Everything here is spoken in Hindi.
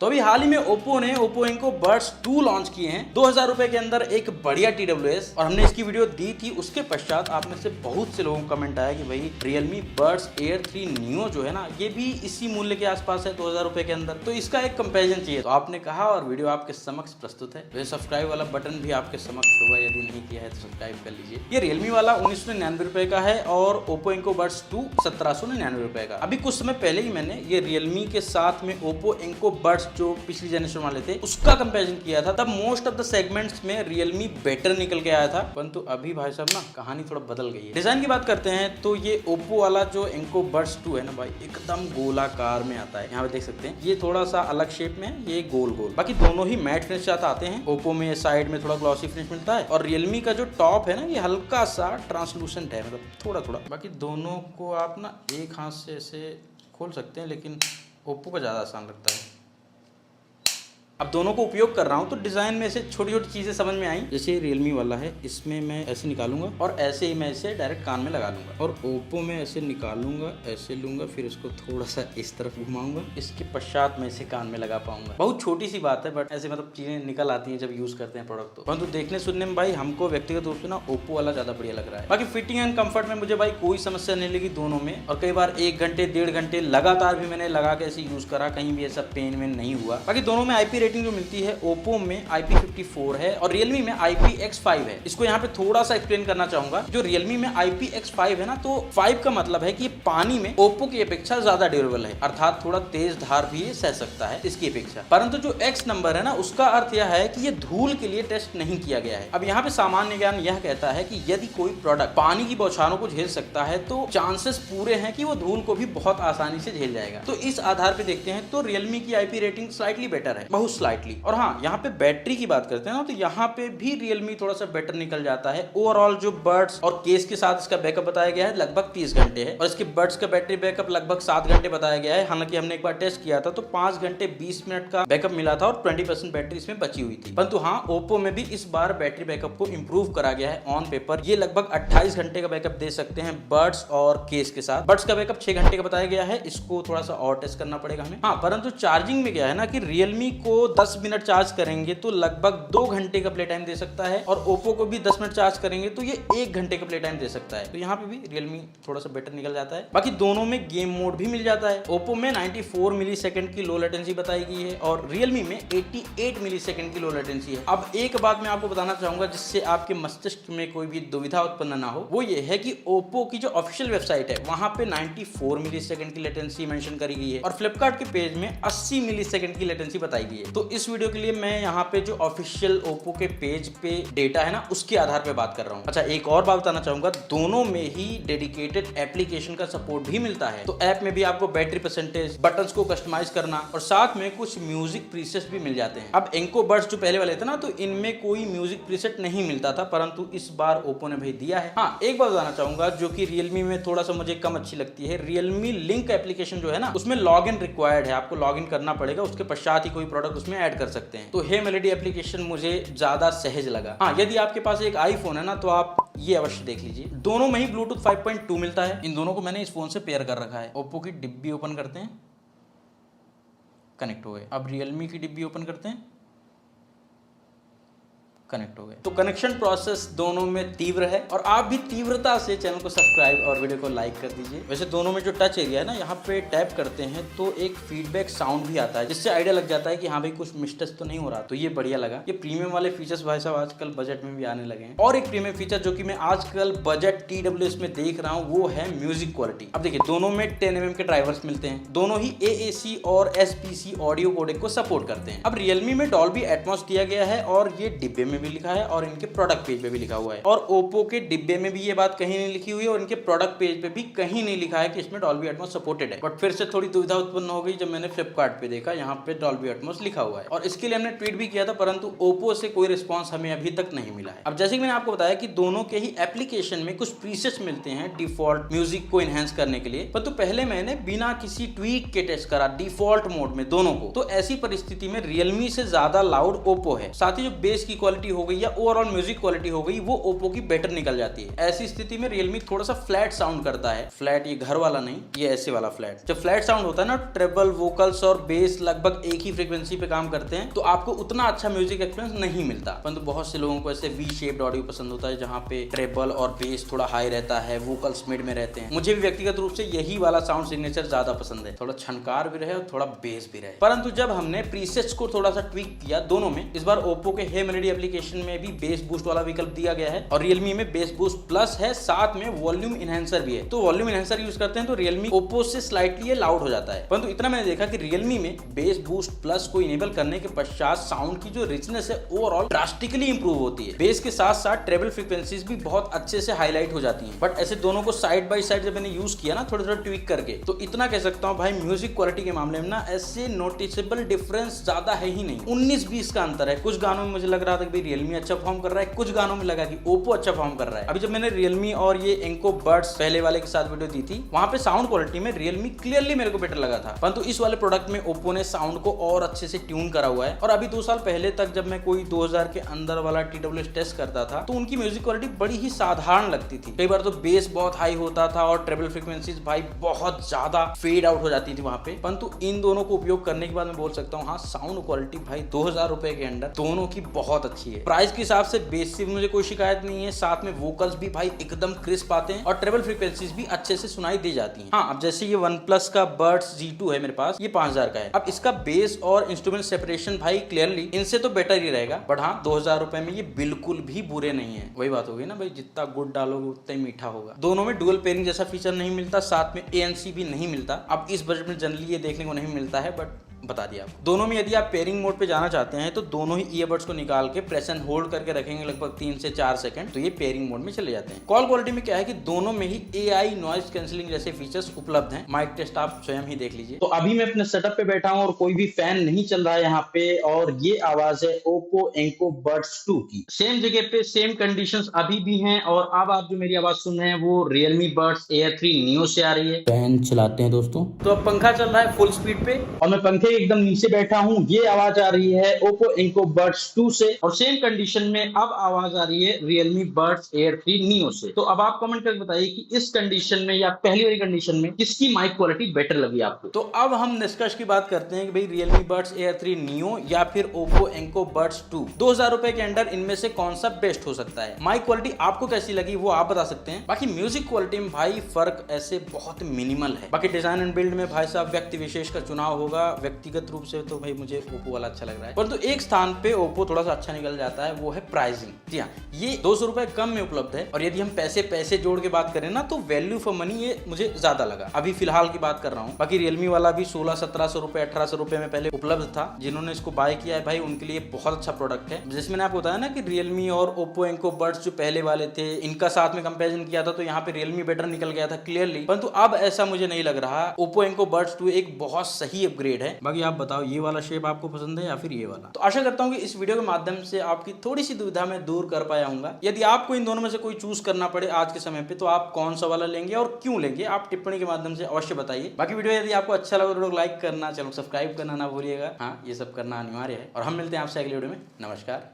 तो अभी हाल ही में ओप्पो ने ओप्पो एंको बड्स 2 लॉन्च किए हैं 2000 रुपए के अंदर एक बढ़िया TWS, और हमने इसकी वीडियो दी थी। उसके पश्चात आप में से बहुत से लोगों का कमेंट आया कि भाई Realme Buds Air 3 Neo जो है ना, ये भी इसी मूल्य के आसपास है 2000 रुपए के अंदर, तो इसका एक कंपैरिजन चाहिए। तो आपने कहा और वीडियो आपके समक्ष प्रस्तुत है। वैसे सब्सक्राइब वाला बटन भी आपके समक्ष होगा, यदि नहीं किया है तो सब्सक्राइब कर लीजिए। ये Realme वाला 1999 रुपए का है और Oppo Enco Buds 2 1799 रुपए का। अभी कुछ समय पहले ही मैंने ये Realme के साथ में Oppo Enco Buds जो पिछली जनरेशन वाले थे उसका कंपैरिजन किया था। तब मोस्ट ऑफ द सेगमेंट्स में Realme बेटर निकल के आया था, परंतु अभी भाई साहब ना कहानी थोड़ा बदल गई है। डिजाइन की बात करते हैं तो ये Oppo वाला जो Enco Buds 2 है ना भाई, एकदम गोलाकार में आता है। यहाँ पे देख सकते हैं ये थोड़ा सा अलग शेप में है, ये गोल गोल। बाकी दोनों ही मैट फिनिश साथ आते हैं। Oppo में साइड में थोड़ा ग्लॉसी फिनिश मिलता है और Realme का जो टॉप है ना, ये हल्का सा ट्रांसलूसेंट है, मतलब थोड़ा थोड़ा। बाकी दोनों को आप ना एक हाथ से ऐसे खोल सकते हैं, लेकिन Oppo का ज़्यादा आसान लगता है। अब दोनों को उपयोग कर रहा हूँ तो डिजाइन में से छोटी छोटी चीजें समझ में आई। जैसे Realme वाला है, इसमें मैं ऐसे निकालूंगा और ऐसे ही मैं इसे डायरेक्ट कान में लगा लूंगा, और Oppo में ऐसे निकालूंगा, ऐसे लूंगा, फिर इसको थोड़ा सा इस तरफ घुमाऊंगा, इसके पश्चात मैं इसे कान में लगा पाऊंगा। बहुत छोटी सी बात है, बट ऐसे मतलब चीजें निकल आती है जब यूज करते हैं प्रोडक्ट। तो परंतु देखने सुनने में भाई हमको व्यक्तिगत रूप से ना Oppo वाला ज्यादा बढ़िया लग रहा है। बाकी फिटिंग एंड कंफर्ट में मुझे भाई कोई समस्या नहीं लगी दोनों में, और कई बार 1 घंटे 1.5 घंटे लगातार भी मैंने लगा के ऐसे यूज करा, कहीं भी ऐसा पेन वेन नहीं हुआ। बाकी दोनों में IP रेटिंग जो मिलती है, Oppo में IP54 है और Realme में IPX5 है। इसको यहाँ पे थोड़ा सा एक्सप्लेन करना चाहूंगा। जो Realme में IPX5 है ना, तो 5 का मतलब है कि ये पानी में Oppo की अपेक्षा ज्यादा ड्यूरेबल है, अर्थात थोड़ा तेज धार भी ये सह सकता है इसकी अपेक्षा। परंतु जो X नंबर है ना, उसका अर्थ यह है कि ये धूल के लिए टेस्ट नहीं किया गया है। अब यहाँ पे सामान्य ज्ञान यह कहता है कि यदि कोई प्रोडक्ट पानी की बौछारों को झेल सकता है तो चांसेस पूरे हैं कि वो धूल को भी बहुत आसानी से झेल जाएगा। तो इस आधार पे देखते हैं तो Realme की IP रेटिंग स्लाइटली बेटर है, बहुत स्लाइटली। और हाँ, यहाँ पे बैटरी की बात करते हैं ना, तो यहाँ पे भी Realme थोड़ा सा बेटर निकल जाता है। ओवरऑल जो बड्स और केस के साथ इसका बैकअप बताया गया है लगभग 30 घंटे है, और इसके बड्स का बैटरी बैकअप लगभग 7 घंटे बताया गया है। हालांकि हमने एक बार टेस्ट किया था तो 5 घंटे 20 मिनट का बैकअप मिला था और 20% बैटरी इसमें बची हुई थी। परंतु हाँ, Oppo में भी इस बार बैटरी बैकअप को इंप्रूव करा गया है। ऑन पेपर ये लगभग 28 घंटे का बैकअप दे सकते हैं बड्स और केस के साथ। बड्स का बैकअप 6 घंटे का बताया गया है, इसको थोड़ा सा और टेस्ट करना पड़ेगा हमें। हाँ, परंतु चार्जिंग में क्या है ना कि Realme को 10 मिनट चार्ज करेंगे तो लगभग 2 घंटे का प्ले टाइम दे सकता है, और Oppo को भी 10 मिनट चार्ज करेंगे तो ये 1 घंटे का प्ले टाइम दे सकता है। तो यहाँ पे भी Realme थोड़ा सा बेटर निकल जाता है। बाकी दोनों में गेम मोड भी मिल जाता है। Oppo में 94 मिलीसेकंड की लो लेटेंसी बताई गई है और Realme में 88 मिलीसेकंड की लो लेटेंसी है। अब एक बात मैं आपको बताना चाहूंगा जिससे आपके मस्तिष्क में कोई भी दुविधा उत्पन्न ना हो, वो ये है कि Oppo की जो ऑफिशियल वेबसाइट है वहां पे 94 मिलीसेकंड की लेटेंसी मेंशन करी गई है, और फ्लिपकार्ट के पेज में 80 मिलीसेकंड की लेटेंसी बताई गई है। तो इस वीडियो के लिए मैं यहाँ पे जो ऑफिशियल Oppo के पेज पे डेटा है ना, उसके आधार पे बात कर रहा हूँ। अच्छा, एक और बात बताना चाहूंगा, दोनों में ही डेडिकेटेड एप्लीकेशन का सपोर्ट भी मिलता है। तो ऐप में भी आपको बैटरी परसेंटेज, बटन्स को कस्टमाइज करना और साथ में कुछ म्यूजिक प्रीसेट्स भी मिल जाते हैं। अब Enco Buds जो पहले वाले थे ना, तो इनमें कोई म्यूजिक प्रीसेट नहीं मिलता था, परंतु इस बार Oppo ने भाई दिया है। हाँ, एक बात बताना चाहूंगा जो कि Realme में थोड़ा सा मुझे कम अच्छी लगती है। Realme लिंक एप्लीकेशन जो है ना, उसमें लॉग इन रिक्वायर्ड है, आपको लॉग इन करना पड़ेगा, उसके पश्चात ही कोई प्रोडक्ट उसमें ऐड कर सकते हैं। तो हे मेलेडी एप्लीकेशन मुझे ज्यादा सहज लगा। हाँ, यदि आपके पास एक iPhone है ना, तो आप ये अवश्य देख लीजिए। दोनों में ही Bluetooth 5.2 मिलता है। इन दोनों को मैंने इस फोन से पेयर कर रखा है। Oppo की डिब्बी ओपन करते हैं, कनेक्ट हो गए। अब Realme की डिब्बी ओपन करते हैं, कनेक्ट हो गए। तो कनेक्शन प्रोसेस दोनों में तीव्र है, और आप भी तीव्रता से चैनल को सब्सक्राइब और वीडियो को लाइक कर दीजिए। वैसे दोनों में जो टच एरिया है ना, यहाँ पे टैप करते हैं तो एक फीडबैक साउंड भी आता है, जिससे आइडिया लग जाता है कि हाँ भाई कुछ मिस्टेक्स तो नहीं हो रहा। तो ये बढ़िया लगा। ये प्रीमियम वाले फीचर्स भाई साहब आजकल बजट में भी आने लगे हैं। और एक प्रीमियम फीचर जो कि मैं आजकल बजट TWS में देख रहा हूँ, वो है म्यूजिक क्वालिटी। अब देखिए, दोनों में 10 mm के ड्राइवर्स मिलते हैं, दोनों ही AAC और SPC ऑडियो कोडेक को सपोर्ट करते हैं। अब Realme में Dolby Atmos दिया गया है, और ये डिब्बे में भी लिखा है और इनके प्रोडक्ट पेज पे भी लिखा हुआ है। और Oppo के डिब्बे में भी ये बात कहीं नहीं लिखी हुई है, और इनके प्रोडक्ट पेज पे भी कहीं नहीं लिखा है कि इसमें Dolby Atmos सपोर्टेड है। बट फिर से थोड़ी दुविधा उत्पन्न हो गई जब मैंने फ्लिपकार्ट पे देखा, यहाँ पे Dolby Atmos लिखा हुआ है, और इसके लिए हमने ट्वीट भी किया था, परंतु Oppo से कोई रिस्पॉन्स हमें अभी तक नहीं मिला है। अब जैसे कि मैंने आपको बताया कि दोनों के ही एप्लीकेशन में कुछ प्रीसेट्स मिलते हैं डिफॉल्ट म्यूजिक को एनहांस करने के लिए, परंतु पहले मैंने बिना किसी ट्वीक के टेस्ट करा डिफॉल्ट मोड में दोनों को। तो ऐसी परिस्थिति में Realme से ज्यादा लाउड Oppo है। साथ ही जो बेस की क्वालिटी क्वालिटी हो गई या ओवरऑल म्यूजिक क्वालिटी हो गई, वो ओप्पो की बेटर निकल जाती है। ऐसी स्थिति में रियलमी थोड़ा सा फ्लैट साउंड करता है। फ्लैट ये घर वाला नहीं, ये ऐसे वाला फ्लैट। जब फ्लैट साउंड होता है ना, ट्रेबल, वोकल्स और बेस लगभग एक ही फ्रीक्वेंसी पे काम करते हैं, तो आपको उतना अच्छा म्यूजिक एक्सपीरियंस नहीं मिलता। परंतु बहुत से लोगों को ऐसे वी शेप्ड ऑडियो पसंद होता है, जहाँ पे ट्रेबल और बेस थोड़ा हाई रहता है, वोकल्स मिड में रहते हैं। मुझे भी व्यक्तिगत रूप से यही वाला साउंड सिग्नेचर ज्यादा पसंद है, थोड़ा छनकार भी रहे और थोड़ा बेस भी रहे। परंतु जब हमने प्रीसेट्स को थोड़ा सा ट्विक किया दोनों में, इस बार ओप्पो के हे मेलोडी एप्लीकेशन में भी बेस बूस्ट वाला विकल्प दिया गया है और रियलमी में बेस बूस्ट प्लस है, साथ में वॉल्यूम इनहेंसर भी है। तो वॉल्यूम इनहेंसर यूज करते हैं तो रियलमी ओप्पो से स्लाइटली लाउड हो जाता है। परंतु इतना मैंने देखा कि रियलमी में बेस बूस्ट प्लस को इनेबल करने के पश्चात साउंड की जो रिचनेस है ओवरऑल ड्रास्टिकली इंप्रूव होती है। बेस के साथ साथ ट्रेबल फ्रीक्वेंसीज भी बहुत अच्छे से हाईलाइट हो जाती हैं। बट ऐसे दोनों को साइड बाय साइड जब मैंने यूज किया ना, थोड़ा थोड़ा ट्विक करके, तो इतना कह सकता हूं भाई, म्यूजिक क्वालिटी के मामले में ना ऐसे नोटिसेबल डिफरेंस ज्यादा है ही नहीं। 19-20 का अंतर है। कुछ गानों में मुझे लग रहा था कि भाई रियलमी अच्छा परफॉर्म कर रहा है, कुछ गानों में लगा कि ओप्पो अच्छा परफॉर्म कर रहा है। अभी जब मैंने रियलमी और ये एंको बड्स पहले वाले के साथ वीडियो दी थी, वहां पे साउंड क्वालिटी में रियलमी क्लियरली मेरे को बेटर लगा था। परंतु इस वाले प्रोडक्ट में ओप्पो ने साउंड को और अच्छे से ट्यून करा हुआ है। और अभी 2 साल पहले तक जब मैं कोई 2000 के अंदर वाला TWS टेस्ट करता था, तो उनकी म्यूजिक क्वालिटी बड़ी ही साधारण लगती थी। कई बार तो बेस बहुत हाई होता था और ट्रेबल फ्रीक्वेंसीज भाई बहुत ज्यादा फेड आउट हो जाती थी वहां पे। परंतु इन दोनों को उपयोग करने के बाद मैं बोल सकता हूँ, हाँ, साउंड क्वालिटी भाई 2000 रुपए के अंदर दोनों की बहुत अच्छी है। प्राइस के हिसाब से बेस से मुझे कोई शिकायत नहीं है, साथ में वोकल्स भी भाई एकदम क्रिस्प आते हैं और ट्रेबल फ्रीक्वेंसीज भी अच्छे से सुनाई दी जाती हैं। हाँ, अब जैसे ये OnePlus का Buds G2 है मेरे पास, ये 5000 का है। अब इसका बेस और इंस्ट्रूमेंट सेपरेशन भाई क्लियरली इनसे तो बेटर ही रहेगा, बट हाँ 2000 रुपए में ये बिल्कुल भी बुरे नहीं है। वही बात होगी ना भाई, जितना गुड़ डालोगे उतना ही मीठा होगा। दोनों में डुअल पेयरिंग जैसा फीचर नहीं मिलता, साथ में ANC भी नहीं मिलता। अब इस बजट में जनरली ये देखने को नहीं मिलता है, बट बता दिया आपको। दोनों में यदि आप पेयरिंग मोड पे जाना चाहते हैं तो दोनों ही ईयरबड्स को निकाल के प्रेस एंड होल्ड करके रखेंगे लगभग 3 से 4 सेकंड, तो ये पेयरिंग मोड में चले जाते हैं। कॉल क्वालिटी में क्या है कि दोनों में ही AI नॉइज कैंसिलिंग जैसे फीचर्स उपलब्ध हैं। माइक टेस्ट आप स्वयं ही देख लीजिए। तो अभी मैं अपने सेटअप पे बैठा हूँ और कोई भी फैन नहीं चल रहा है यहाँ पे, और ये आवाज है Oppo Enco Buds 2 की। सेम जगह पे सेम कंडीशंस अभी भी हैं, और अब आप जो मेरी आवाज सुन रहे हैं वो Realme Buds Air 3 Neo से आ रही है। फैन चलाते हैं दोस्तों, तो अब पंखा चल रहा है फुल स्पीड पे और मैं पंखे एकदम नीचे बैठा हूं। ये आवाज आ रही है Oppo Enco Buds 2 से, और सेम कंडीशन में अब आवाज आ रही है Realme Buds Air 3 Neo से। तो अब आप कमेंट करके बताइए कि इस कंडीशन में या पहली वाली कंडीशन में किसकी माइक क्वालिटी बेटर लगी आपको। तो अब हम निष्कर्ष की बात करते हैं कि भाई Realme Buds Air 3 Neo या फिर Oppo Enco Buds 2, 2000 रुपए के अंदर इनमें से कौन सा बेस्ट हो सकता है। माइक क्वालिटी आपको कैसी लगी वो आप बता सकते हैं। बाकी म्यूजिक क्वालिटी में भाई फर्क ऐसे बहुत मिनिमल है। बाकी डिजाइन एंड बिल्ड में भाई साहब व्यक्ति विशेष का चुनाव होगा। व्यक्तिगत रूप से तो भाई मुझे ओप्पो वाला अच्छा लग रहा है, परंतु एक स्थान पे ओप्पो थोड़ा सा अच्छा निकल जाता है, वो है प्राइसिंग। जी हाँ, ये 200 रुपए कम में उपलब्ध है, और यदि हम पैसे जोड़ के बात करें ना, तो वैल्यू फॉर मनी ये मुझे ज्यादा लगा। अभी फिलहाल की बात कर रहा हूँ। बाकी रियलमी वाला भी 1600-1700 रुपए 1800 रुपए में पहले उपलब्ध था। जिन्होंने इसको बाय किया है भाई उनके लिए बहुत अच्छा प्रोडक्ट है। जैसे मैंने आपको बताया ना कि रियलमी और ओप्पो एंको बड्स जो पहले वाले थे, इनका साथ में कंपेरिजन किया था तो यहाँ पे रियलमी बेटर निकल गया था क्लियरली, परंतु अब ऐसा मुझे नहीं लग रहा। ओप्पो एंको बड्स 2 एक बहुत सही अपग्रेड है। बाकी आप बताओ ये वाला शेप आपको पसंद है या फिर ये वाला। तो आशा करता हूँ कि इस वीडियो के माध्यम से आपकी थोड़ी सी दुविधा मैं दूर कर पाया हूँ। यदि आपको इन दोनों में से कोई चूज करना पड़े आज के समय पे, तो आप कौन सा वाला लेंगे और क्यों लेंगे, आप टिप्पणी के माध्यम से अवश्य बताइए। बाकी वीडियो यदि आपको अच्छा लगा तो लाइक करना, चैनल सब्सक्राइब करना ना भूलिएगा। हाँ, ये सब करना अनिवार्य है, और हम मिलते हैं आपसे अगले वीडियो में। नमस्कार।